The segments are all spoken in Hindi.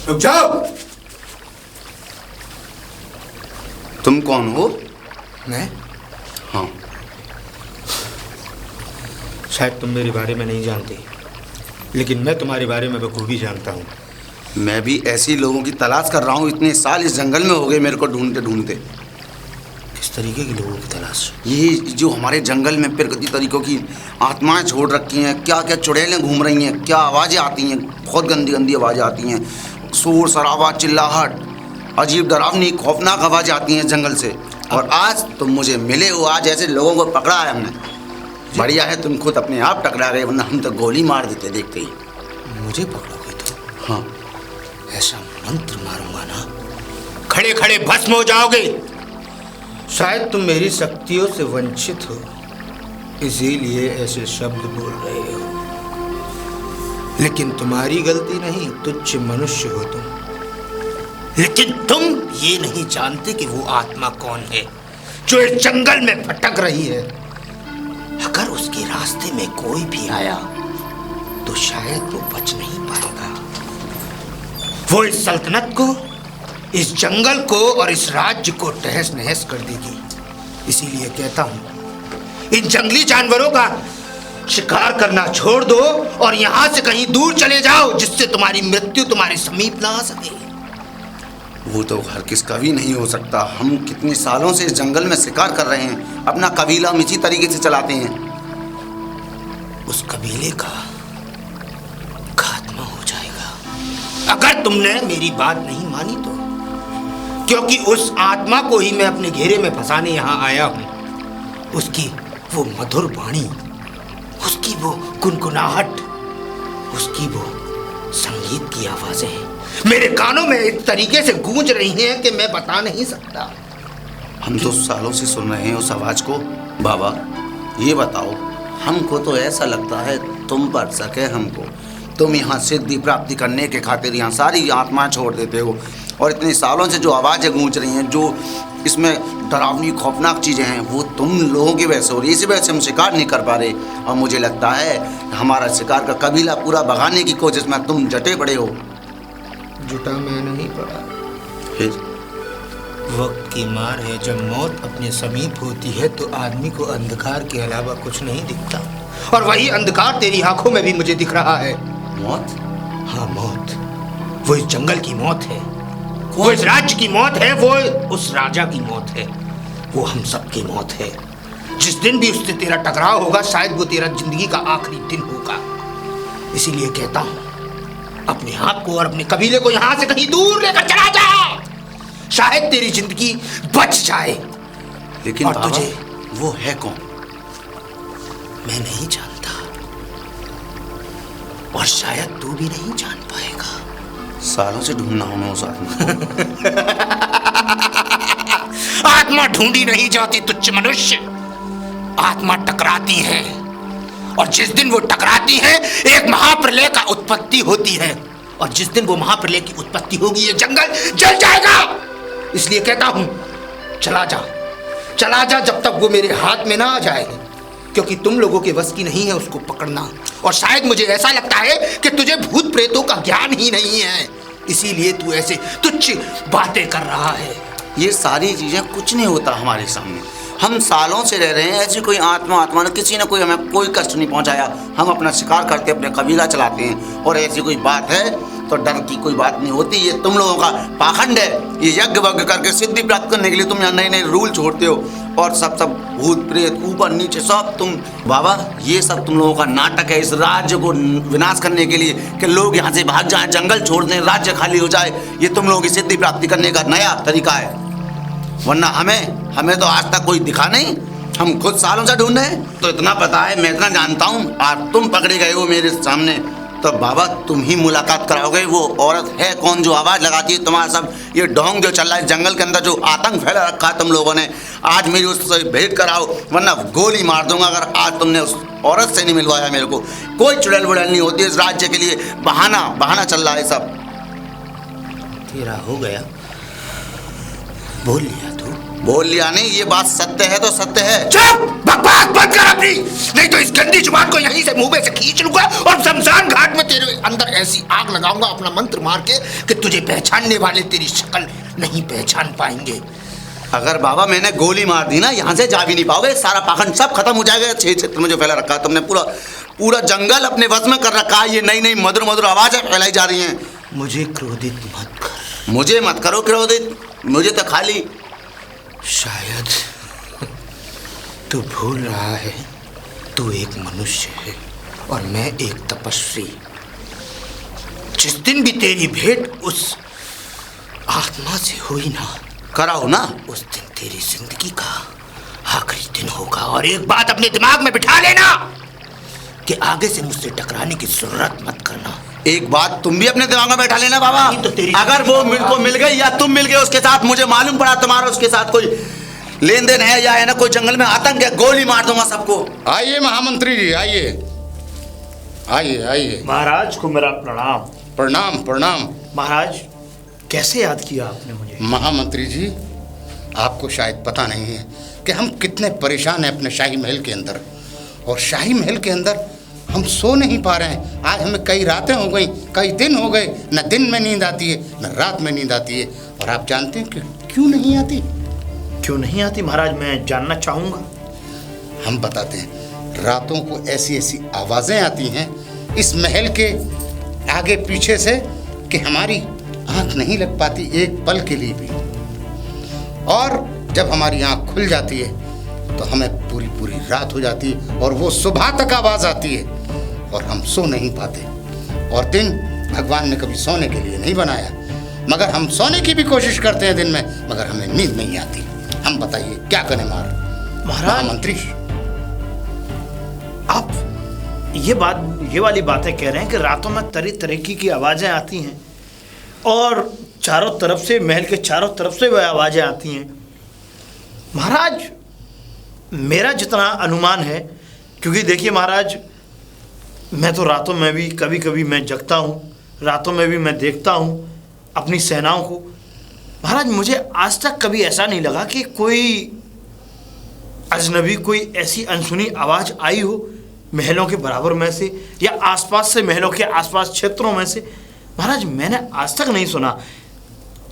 रुक जाओ। तुम कौन हो? मैं? हाँ। शायद तुम मेरे बारे में नहीं जानते, लेकिन मैं तुम्हारे बारे में बखूबी जानता हूँ। मैं भी ऐसे लोगों की तलाश कर रहा हूँ। इतने साल इस जंगल में हो गए मेरे को ढूंढते ढूंढते। किस तरीके के लोगों की तलाश? ये जो हमारे जंगल में प्रकृति तरीकों की आत्माएं छोड़ रखी हैं, क्या क्या चुड़ैलें घूम रही हैं, क्या आवाज़ें आती हैं, बहुत गंदी गंदी आवाज़ें आती हैं, शोर शराबा चिल्लाहट, अजीब डरावनी खौफनाक आवाज़ें आती हैं जंगल से। और आज तुम मुझे मिले हो, आज ऐसे लोगों को पकड़ा है हमने। बढ़िया है तुम खुद अपने आप टकरा गए, वरना हम तो गोली मार देते देखते ही। मुझे पकड़ोगे तो? हाँ। ऐसा मंत्र मारूंगा ना, खड़े खड़े भस्म हो जाओगे। शायद तुम मेरी शक्तियों से वंचित हो, इसीलिए ऐसे शब्द बोल रहे हो, लेकिन तुम्हारी गलती नहीं, तुच्छ मनुष्य हो तुम। लेकिन तुम ये नहीं जानते कि वो आत्मा कौन है जो इस जंगल में भटक रही है। अगर उसके रास्ते में कोई भी आया तो शायद वो बच नहीं पाएगा। वो इस सल्तनत को, इस जंगल को और इस राज्य को तहस नहस कर देगी। इसीलिए कहता हूं, इन जंगली जानवरों का शिकार करना छोड़ दो और यहां से कहीं दूर चले जाओ, जिससे तुम्हारी मृत्यु तुम्हारे समीप ना आ सके। वो तो हर किसका भी नहीं हो सकता। हम कितने सालों से इस जंगल में शिकार कर रहे हैं, अपना कबीला हम इसी तरीके से चलाते हैं। उस कबीले का खात्मा हो जाएगा अगर तुमने मेरी बात नहीं मानी तो, क्योंकि उस आत्मा को ही मैं अपने घेरे में फंसाने यहाँ आया हूँ। उसकी वो मधुर वाणी, उसकी वो गुनगुनाहट, उसकी वो संगीत की आवाजें मेरे कानों में इस तरीके से गूंज रही हैं कि मैं बता नहीं सकता। हम तो सालों से सुन रहे हैं उस आवाज को। बाबा ये बताओ, हमको तो ऐसा लगता है तुम पर शक है हमको। तुम यहाँ सिद्धि प्राप्ति करने के खातिर यहाँ सारी आत्माएं छोड़ देते हो, और इतने सालों से जो आवाज़ें गूंज रही हैं, जो इसमें डरावनी खौफनाक चीज़ें हैं, वो तुम लोगों की वजह से हो रही है। इसी वजह से हम शिकार नहीं कर पा रहे, और मुझे लगता है हमारा शिकार का कबीला पूरा भगाने की कोशिश में तुम जटे पड़े हो। जुटा मैं नहीं पड़ा, फिर वक्त की मार है। जब मौत अपने समीप होती है तो आदमी को अंधकार के अलावा कुछ नहीं दिखता, और वही अंधकार तेरी आंखों में भी मुझे दिख रहा है। मौत? हाँ, मौत। वो इस जंगल की मौत है, वो इस राज्य की मौत है, वो उस राजा की मौत है, वो हम सब की मौत है। जिस दिन भी उससे तेरा टकराव होगा, शायद वो तेरा जिंदगी का आखिरी दिन होगा। इसीलिए कहता हूं, अपने आप को और अपने कबीले को यहां से कहीं दूर लेकर चला जा, शायद तेरी जिंदगी बच जाए। लेकिन और बाबा, तुझे वो है कौन? मैं नहीं जानता, और शायद तू भी नहीं जान पाएगा। सालों से ढूंढना हूं मैं उस आत्मा। आत्मा ढूंढी नहीं जाती तुच्छ मनुष्य, आत्मा टकराती है, और जिस दिन वो टकराती है एक महाप्रलय का उत्पत्ति होती है, और जिस दिन वो महाप्रलय की उत्पत्ति होगी ये जंगल जल जाएगा। इसलिए कहता हूं चला जा जब तक वो मेरे हाथ में ना आ जाए, क्योंकि तुम लोगों के बस की नहीं है उसको पकड़ना, और शायद मुझे ऐसा लगता है कि तुझे भूत प्रेतों का ज्ञान ही नहीं है, इसीलिए तू ऐसे तुच्छ बातें कर रहा है। ये सारी चीजें कुछ नहीं होता हमारे सामने। हम सालों से रह रहे हैं, ऐसी कोई आत्मा ने किसी ने कोई हमें कोई कष्ट नहीं पहुंचाया। हम अपना शिकार करते, अपने कबीला चलाते हैं, और ऐसी कोई बात है तो डर की कोई बात नहीं होती। ये तुम लोगों का पाखंड है। ये यज्ञ वज्ञ करके सिद्धि प्राप्त करने के लिए तुम यहाँ नए नए रूल छोड़ते हो, और सब भूत प्रेत ऊपर नीचे सब तुम। बाबा ये सब तुम लोगों का नाटक है, इस राज्य को विनाश करने के लिए, कि लोग यहाँ से भाग जाएं, जंगल छोड़ दें, राज्य खाली हो जाए। ये तुम लोगों की सिद्धि प्राप्ति करने का नया तरीका है, वरना हमें तो आज तक कोई दिखा नहीं। हम खुद सालों से ढूंढ रहे हैं। तो इतना पता है, मैं इतना जानता हूँ, आज तुम पकड़े गए हो मेरे सामने, तो बाबा तुम ही मुलाकात कराओगे। वो औरत है कौन जो आवाज़ लगाती है? तुम्हारा सब ये ढोंग जो चल रहा है जंगल के अंदर, जो आतंक फैला रखा है तुम लोगों ने, आज मेरी उससे भेंट कराओ, वरना गोली मार दूंगा अगर आज तुमने उस औरत से नहीं मिलवाया मेरे को। कोई चुड़ैल बुड़ैल नहीं होती इस राज्य के लिए, बहाना चल रहा है सब। तेरा हो गया, बोल लिया तू। बोल लिया नहीं, ये बात सत्य है तो सत्य है। चुप, बकवास बंद कर अपनी, नहीं तो इस गंदी जुबान को यहीं से मुंह में से खींच लूंगा और शमशान घाट में तेरे अंदर ऐसी आग लगाऊंगा अपना मंत्र मार के कि तुझे पहचानने वाले तेरी शक्ल नहीं पहचान पाएंगे। अगर बाबा मैंने गोली मार दी ना, यहाँ से जा भी नहीं पाओगे। सारा पाखंड सब खत्म हो जाएगा। 6 क्षेत्र में जो फैला रखा है तुमने, पूरा जंगल अपने वश में कर रखा है। ये नई नई मधुर आवाजें फैलाई जा रही हैं। मुझे क्रोधित मत कर। मुझे मत करो क्रोधित, मुझे तो खाली। शायद तू भूल रहा है, तू एक मनुष्य है और मैं एक तपस्वी। जिस दिन भी तेरी भेंट उस आत्मा से हुई ना, कराओ ना, उस दिन तेरी जिंदगी का आखिरी दिन होगा। और एक बात अपने दिमाग में बिठा लेना कि आगे से मुझसे टकराने की जरूरत मत करना। एक बात तुम भी अपने दिमाग में बैठा लेना बाबा, तो अगर वो को मिल गई या तुम मिल गए उसके साथ, मुझे मालूम पड़ा तुम्हारा उसके साथ कोई लेन देन है या है ना कोई जंगल में आतंक है, गोली मार दूंगा सबको। आइए महामंत्री जी, आइए आइए आइए। महाराज को मेरा प्रणाम। प्रणाम प्रणाम। महाराज कैसे याद किया आपने मुझे? महामंत्री जी, आपको शायद पता नहीं है कि हम कितने परेशान हैं अपने शाही महल के अंदर, और शाही महल के अंदर हम सो नहीं पा रहे हैं। आज हमें कई रातें हो गई, कई दिन हो गए, न दिन में नींद आती है न रात में नींद आती है। और आप जानते हैं कि क्यों नहीं आती? क्यों नहीं आती महाराज, मैं जानना चाहूँगा। हम बताते हैं। रातों को ऐसी ऐसी आवाज़ें आती हैं इस महल के आगे पीछे से कि हमारी आँख नहीं लग पाती एक पल के लिए भी, और जब हमारी आँख खुल जाती है तो हमें पूरी पूरी रात हो जाती है, और वो सुबह तक आवाज़ आती है और हम सो नहीं पाते। और दिन भगवान ने कभी सोने के लिए नहीं बनाया, मगर हम सोने की भी कोशिश करते हैं दिन में, मगर हमें नींद नहीं आती। हम बताइए क्या करें महाराज? मंत्री, आप ये वाली बातें कह रहे हैं कि रातों में तरह तरह की आवाज़ें आती हैं, और चारों तरफ से, महल के चारों तरफ से वह आवाज़ें आती हैं। महाराज मेरा जितना अनुमान है, क्योंकि देखिए महाराज, मैं तो रातों में भी कभी कभी मैं जगता हूँ, रातों में भी मैं देखता हूँ अपनी सेनाओं को। महाराज मुझे आज तक कभी ऐसा नहीं लगा कि कोई अजनबी, कोई ऐसी अनसुनी आवाज़ आई हो महलों के बराबर में से या आसपास से, महलों के आसपास क्षेत्रों में से। महाराज मैंने आज तक नहीं सुना।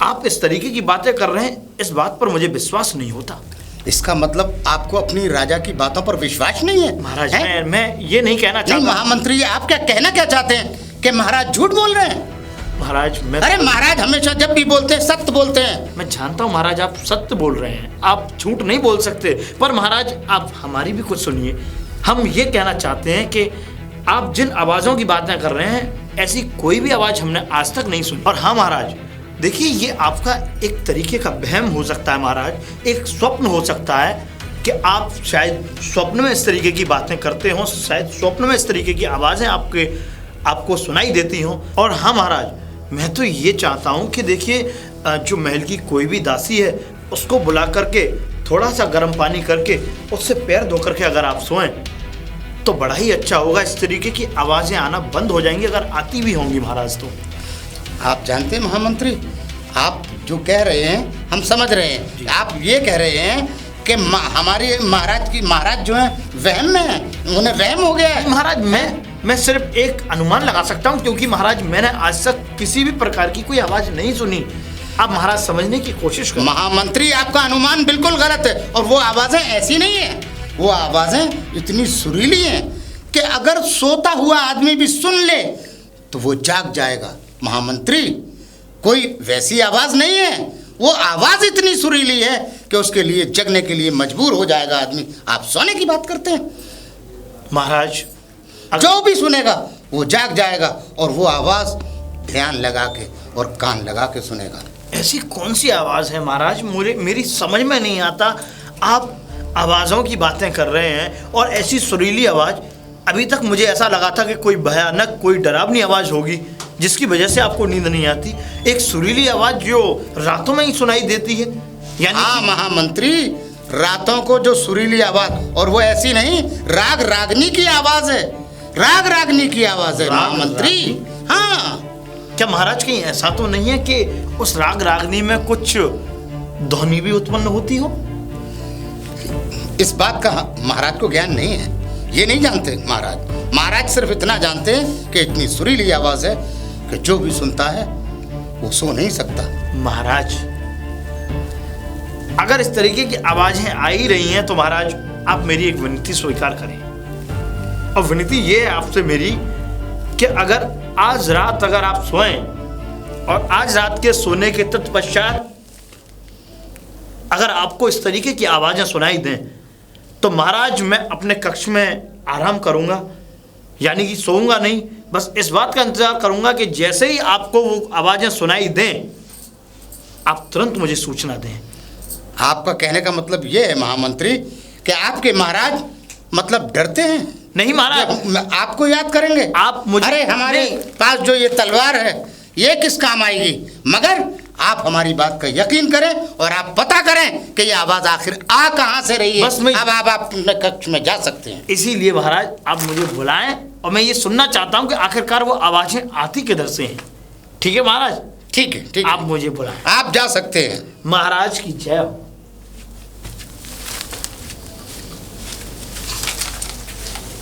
आप इस तरीके की बातें कर रहे हैं, इस बात पर मुझे विश्वास नहीं होता। इसका मतलब आपको अपनी राजा की बातों पर विश्वास नहीं है? महाराज मैं ये नहीं कहना चाहता। महामंत्री जी, आप क्या कहना क्या चाहते हैं कि महाराज झूठ बोल रहे हैं? महाराज मैं, अरे महाराज हमेशा जब भी बोलते हैं सत्य बोलते हैं। मैं जानता हूँ महाराज आप सत्य बोल रहे हैं, आप झूठ नहीं बोल सकते, पर महाराज आप हमारी भी कुछ सुनिए। हम ये कहना चाहते हैं कि आप जिन आवाज़ों की बातें कर रहे हैं, ऐसी कोई भी आवाज़ हमने आज तक नहीं सुनी। और हाँ महाराज देखिए, ये आपका एक तरीके का वहम हो सकता है महाराज, एक स्वप्न हो सकता है कि आप शायद स्वप्न में इस तरीके की बातें करते हो, शायद स्वप्न में इस तरीके की आवाज़ें आपके आपको सुनाई देती हों। और हाँ महाराज, मैं तो ये चाहता हूँ कि देखिए जो महल की कोई भी दासी है उसको बुला करके थोड़ा सा गर्म पानी करके उससे पैर धो करके अगर आप सोएं तो बड़ा ही अच्छा होगा। इस तरीके की आवाज़ें आना बंद हो जाएंगी, अगर आती भी होंगी महाराज तो। आप जानते हैं महामंत्री, आप जो कह रहे हैं हम समझ रहे हैं। आप ये कह रहे हैं कि हमारे महाराज जो हैं वहम में हैं, उन्हें वहम हो गया है। महाराज मैं सिर्फ एक अनुमान लगा सकता हूँ, क्योंकि महाराज मैंने आज तक किसी भी प्रकार की कोई आवाज़ नहीं सुनी। आप महाराज समझने की कोशिश करें। महामंत्री, आपका अनुमान बिल्कुल गलत है, और वो आवाज़ें ऐसी नहीं है। वो आवाज़ें इतनी सुरीली हैं कि अगर सोता हुआ आदमी भी सुन ले तो वो जाग जाएगा। महामंत्री, कोई वैसी आवाज़ नहीं है, वो आवाज़ इतनी सुरीली है कि उसके लिए जगने के लिए मजबूर हो जाएगा आदमी। आप सोने की बात करते हैं। महाराज जो भी सुनेगा वो जाग जाएगा, और वो आवाज़ ध्यान लगा के और कान लगा के सुनेगा। ऐसी कौन सी आवाज़ है महाराज, मेरी समझ में नहीं आता। आप आवाज़ों की बातें कर रहे हैं और ऐसी सुरीली आवाज़, अभी तक मुझे ऐसा लगा था कि कोई भयानक कोई डरावनी आवाज़ होगी जिसकी वजह से आपको नींद नहीं आती। एक सुरीली आवाज़ जो रातों में ही सुनाई देती है, यानी हाँ महामंत्री, रातों को जो सुरीली आवाज़, और वो ऐसी नहीं, राग रागनी की आवाज़ है। राग रागनी की आवाज़ है महामंत्री। हाँ, क्या महाराज कहीं ऐसा तो नहीं है कि उस राग रागनी में कुछ ध्वनि भी उत्पन्न होती हो? इस बात का महाराज को ज्ञान नहीं है, ये नहीं जानते महाराज। महाराज सिर्फ इतना जानते हैं कि इतनी सुरीली आवाज़ है कि जो भी सुनता है वो सो नहीं सकता। महाराज अगर इस तरीके की आवाज़ें आ ही रही हैं तो महाराज आप मेरी एक विनती स्वीकार करें। और विनती ये है आपसे मेरी कि अगर आज रात अगर आप सोएं और आज रात के सोने के तत्पश्चात अगर आपको इस तरीके की आवाज़ें सुनाई दें तो महाराज मैं अपने कक्ष में आराम करूंगा, यानी कि सोऊंगा नहीं, बस इस बात का इंतजार करूंगा कि जैसे ही आपको वो आवाज़ें सुनाई दें आप तुरंत मुझे सूचना दें। आपका कहने का मतलब ये है महामंत्री कि आपके महाराज मतलब डरते हैं? नहीं महाराज, आपको याद करेंगे आप मुझे, अरे हमारे पास जो ये तलवार है ये किस काम आएगी? मगर आप हमारी बात का यकीन करें और आप पता करें कि ये आवाज़ आखिर आ कहाँ से रही है। बस मैं, अब आप अपने कक्ष में जा सकते हैं। इसीलिए महाराज आप मुझे बुलाएं और मैं ये सुनना चाहता हूँ कि आखिरकार वो आवाज़ें आती किधर से हैं। ठीक है महाराज? ठीक है, ठीक है, आप मुझे बुलाएं। आप जा सकते हैं। महाराज की जय हो।